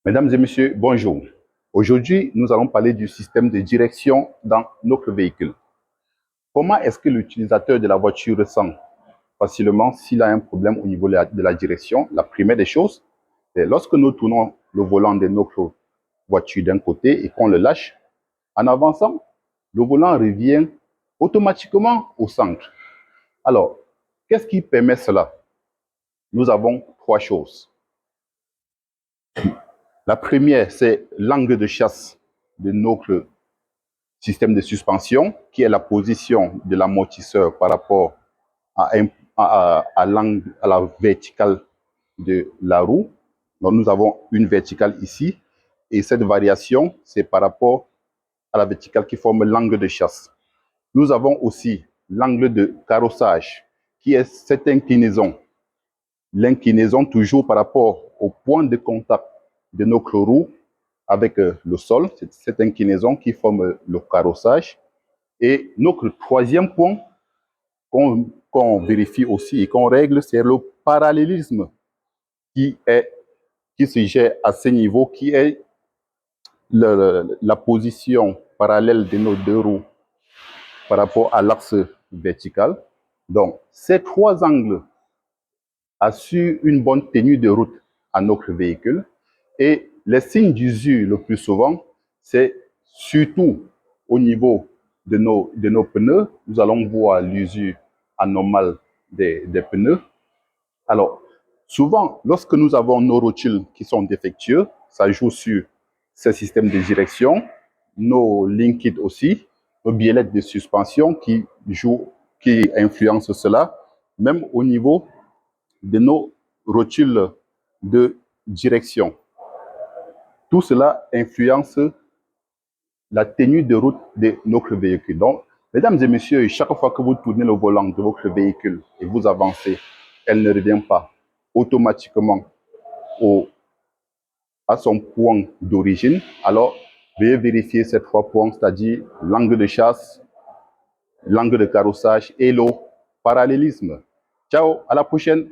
Mesdames et messieurs, bonjour. Aujourd'hui, nous allons parler du système de direction dans notre véhicule. Comment est-ce que l'utilisateur de la voiture ressent facilement s'il a un problème au niveau de la direction? La première des choses, c'est lorsque nous tournons le volant de notre voiture d'un côté et qu'on le lâche, en avançant, le volant revient automatiquement au centre. Alors, qu'est-ce qui permet cela? Nous avons trois choses. La première, c'est l'angle de chasse de notre système de suspension, qui est la position de l'amortisseur par rapport à l'angle, à la verticale de la roue. Donc, nous avons une verticale ici, et cette variation, c'est par rapport à la verticale qui forme l'angle de chasse. Nous avons aussi l'angle de carrossage, qui est cette inclinaison. L'inclinaison toujours par rapport au point de contact de notre roue avec le sol, c'est cette inclinaison qui forme le carrossage. Et notre troisième point qu'on vérifie aussi et qu'on règle, c'est le parallélisme qui se gère à ce niveau, qui est la position parallèle de nos deux roues par rapport à l'axe vertical. Donc, ces trois angles assurent une bonne tenue de route à notre véhicule. Et les signes d'usure le plus souvent, c'est surtout au niveau de nos pneus. Nous allons voir l'usure anormale des pneus. Alors, souvent, lorsque nous avons nos rotules qui sont défectueux, ça joue sur ce système de direction, nos link kits aussi, nos biellettes de suspension qui influencent cela, même au niveau de nos rotules de direction. Tout cela influence la tenue de route de notre véhicule. Donc, mesdames et messieurs, chaque fois que vous tournez le volant de votre véhicule et vous avancez, elle ne revient pas automatiquement à son point d'origine. Alors, veuillez vérifier ces trois points, c'est-à-dire l'angle de chasse, l'angle de carrossage et le parallélisme. Ciao, à la prochaine.